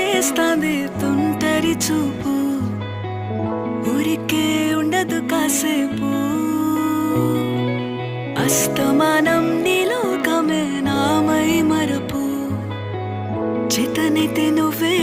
చేస్తాంది తుంటరి చూపు, ఊరికే ఉండదు కాసేపు. అస్తమానం నీలోకమే నామై మరపు, చేతనైతే నువ్వే